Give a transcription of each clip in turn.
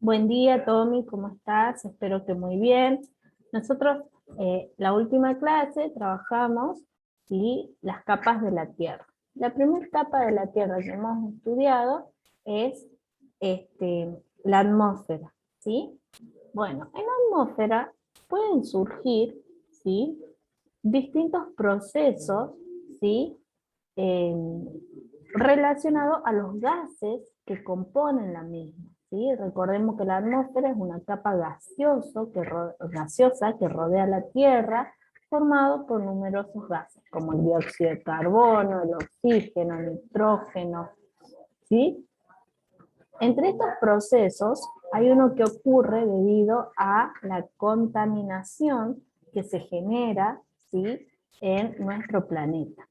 Buen día, Tommy, ¿cómo estás? Espero que muy bien. Nosotros, la última clase, trabajamos las capas de la Tierra. La primera capa de la Tierra que hemos estudiado es la atmósfera, ¿sí? Bueno, en la atmósfera pueden surgir, ¿sí?, distintos procesos, ¿sí?, eh, relacionados a los gases que componen la misma. ¿Sí? Recordemos que la atmósfera es una capa gaseosa que rodea la Tierra, formado por numerosos gases, como el dióxido de carbono, el oxígeno, el nitrógeno. ¿Sí? Entre estos procesos hay uno que ocurre debido a la contaminación que se genera, ¿sí?, en nuestro planeta.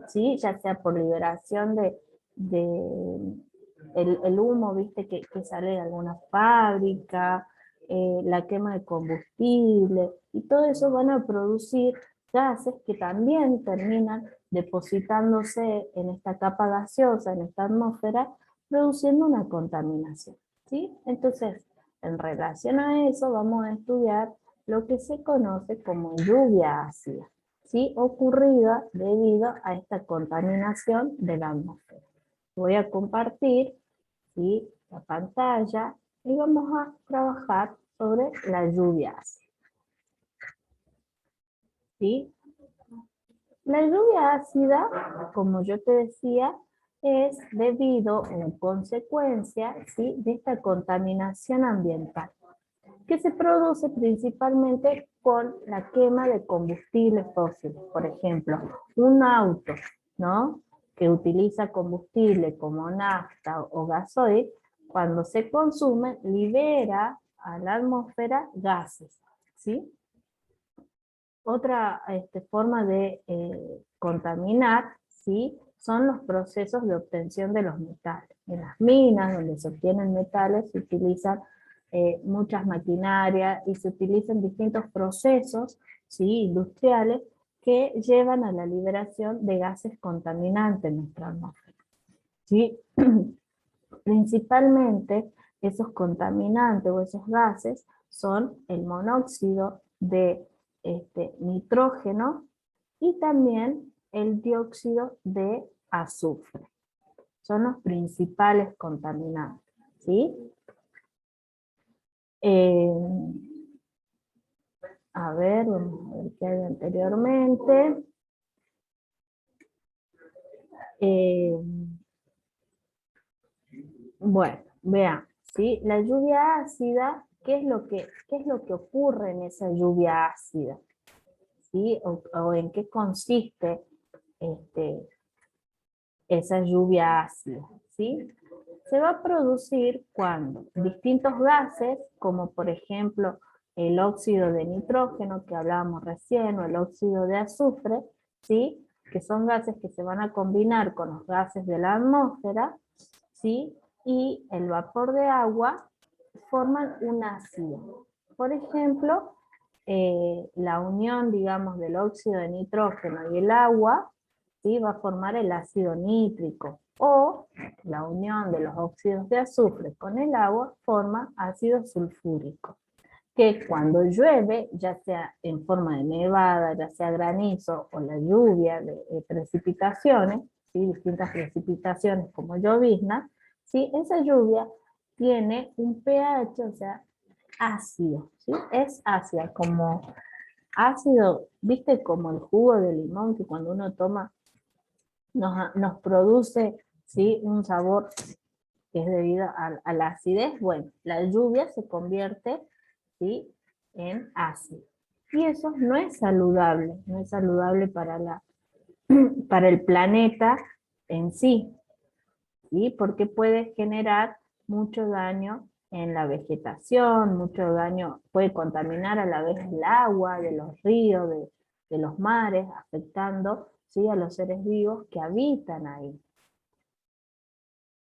¿Sí? Ya sea por liberación el humo, viste, que sale de alguna fábrica, la quema de combustible, y todo eso van a producir gases que también terminan depositándose en esta capa gaseosa, en esta atmósfera, produciendo una contaminación. ¿Sí? Entonces, en relación a eso, vamos a estudiar lo que se conoce como lluvia ácida, ¿sí?, ocurrida debido a esta contaminación de la atmósfera. Voy a compartir, ¿sí?, la pantalla y vamos a trabajar sobre la lluvia ácida. ¿Sí? La lluvia ácida, como yo te decía, es debido o consecuencia, ¿sí?, de esta contaminación ambiental, que se produce principalmente con la quema de combustibles fósiles. Por ejemplo, un auto, ¿no?, que utiliza combustible como nafta o gasoil, cuando se consume, libera a la atmósfera gases, ¿sí? Otra forma de contaminar, ¿sí?, son los procesos de obtención de los metales. En las minas, donde se obtienen metales, se utilizan muchas maquinarias y se utilizan distintos procesos, ¿sí?, industriales, que llevan a la liberación de gases contaminantes en nuestra atmósfera. ¿Sí? Principalmente esos contaminantes o esos gases son el monóxido de nitrógeno y también el dióxido de azufre. Son los principales contaminantes. ¿Sí? A ver, vamos a ver qué hay anteriormente. Bueno, vean, ¿sí? La lluvia ácida, ¿qué es lo que ocurre en esa lluvia ácida? ¿Sí? O en qué consiste esa lluvia ácida, ¿sí? Se va a producir cuando distintos gases, como por ejemplo el óxido de nitrógeno que hablábamos recién, o el óxido de azufre, ¿sí?, que son gases que se van a combinar con los gases de la atmósfera, ¿sí?, y el vapor de agua, forman un ácido. Por ejemplo, la unión, digamos, del óxido de nitrógeno y el agua, ¿sí?, va a formar el ácido nítrico, o la unión de los óxidos de azufre con el agua forma ácido sulfúrico, que cuando llueve, ya sea en forma de nevada, ya sea granizo o la lluvia de precipitaciones, ¿sí?, distintas precipitaciones como llovizna, ¿sí?, esa lluvia tiene un pH, o sea, ácido, ¿sí?, es ácida, como ácido, viste, como el jugo de limón que cuando uno toma nos produce, ¿sí?, un sabor que es debido a la acidez. Bueno, la lluvia se convierte, ¿sí?, en ácido. Y eso no es saludable, no es saludable para el planeta en sí, ¿sí?, porque puede generar mucho daño en la vegetación, mucho daño, puede contaminar a la vez el agua de los ríos, de los mares, afectando, ¿sí?, a los seres vivos que habitan ahí.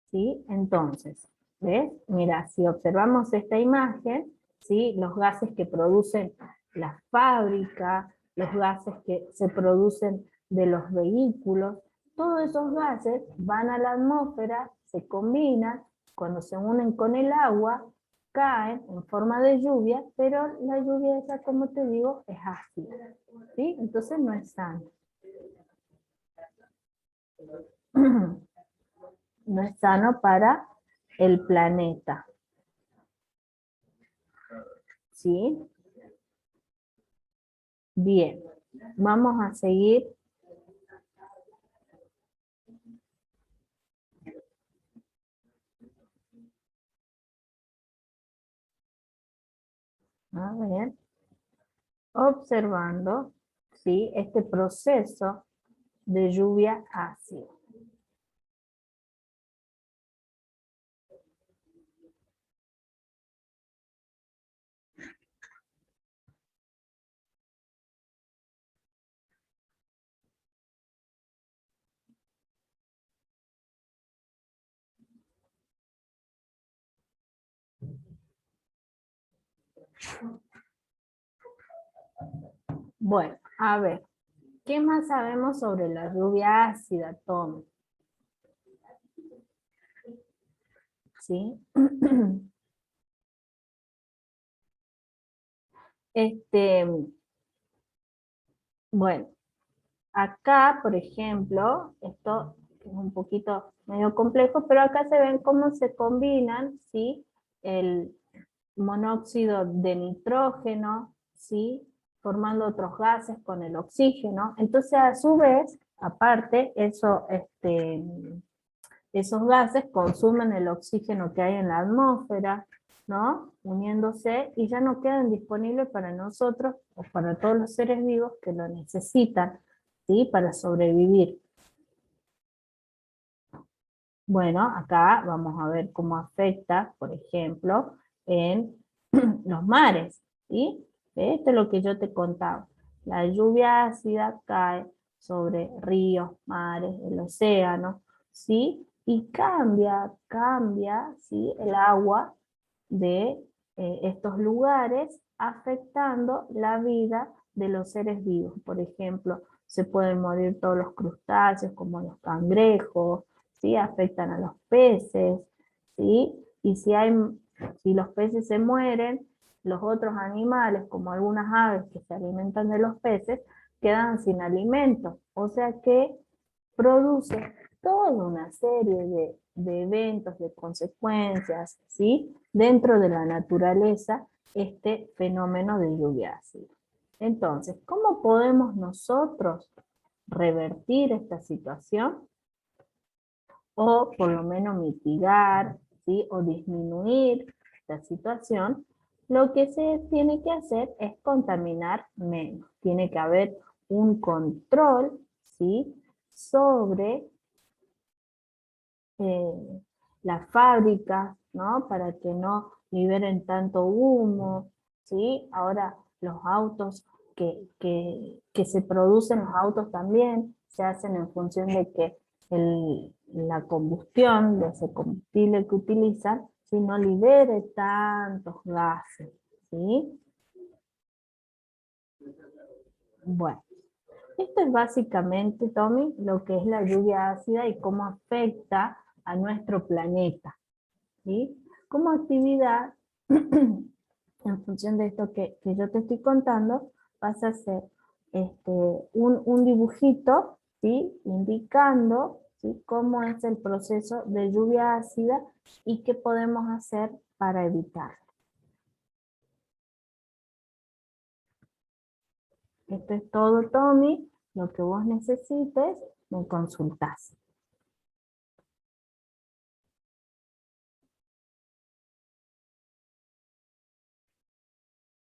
¿Sí? Entonces, ¿ves? Mira, si observamos esta imagen, ¿sí?, los gases que producen las fábricas, los gases que se producen de los vehículos, todos esos gases van a la atmósfera, se combinan, cuando se unen con el agua, caen en forma de lluvia, pero la lluvia esa, como te digo, es ácida, ¿sí? Entonces no es sano. No es sano para el planeta, ¿sí? Bien, vamos a seguir. A ver, observando, ¿sí? Este proceso de lluvia ácida. Bueno, a ver, ¿qué más sabemos sobre la lluvia ácida, Tom? ¿Sí? Este, bueno, acá, por ejemplo, esto es un poquito medio complejo, pero acá se ven cómo se combinan, ¿sí? El monóxido de nitrógeno, ¿sí? Formando otros gases con el oxígeno. Entonces, a su vez, aparte, esos gases consumen el oxígeno que hay en la atmósfera, ¿no? Uniéndose y ya no quedan disponibles para nosotros o para todos los seres vivos que lo necesitan, ¿sí? Para sobrevivir. Bueno, acá vamos a ver cómo afecta, por ejemplo, en los mares, ¿sí? Esto es lo que yo te contaba. La lluvia ácida cae sobre ríos, mares, el océano, ¿sí? Y cambia, ¿sí? El agua de estos lugares, afectando la vida de los seres vivos. Por ejemplo, se pueden morir todos los crustáceos, como los cangrejos, ¿sí? Afectan a los peces, ¿sí? Y si los peces se mueren, los otros animales, como algunas aves que se alimentan de los peces, quedan sin alimento. O sea que produce toda una serie de eventos, de consecuencias, ¿sí? Dentro de la naturaleza, este fenómeno de lluvia ácida. Entonces, ¿cómo podemos nosotros revertir esta situación? O por lo menos mitigar, ¿sí? O disminuir esta situación. Lo que se tiene que hacer es contaminar menos. Tiene que haber un control, ¿sí? Sobre eh, las fábricas, ¿no? Para que no liberen tanto humo, ¿sí? Ahora los autos que se producen, los autos también se hacen en función de que la combustión de ese combustible que utilizan, ¿sí? No libere tantos gases, ¿sí? Bueno, esto es básicamente, Tommy, lo que es la lluvia ácida y cómo afecta a nuestro planeta, ¿sí? Como actividad, en función de esto que yo te estoy contando, vas a hacer un dibujito, ¿sí? Indicando, ¿sí? Cómo es el proceso de lluvia ácida y qué podemos hacer para evitarlo. Esto es todo, Tommy. Lo que vos necesites, me consultás.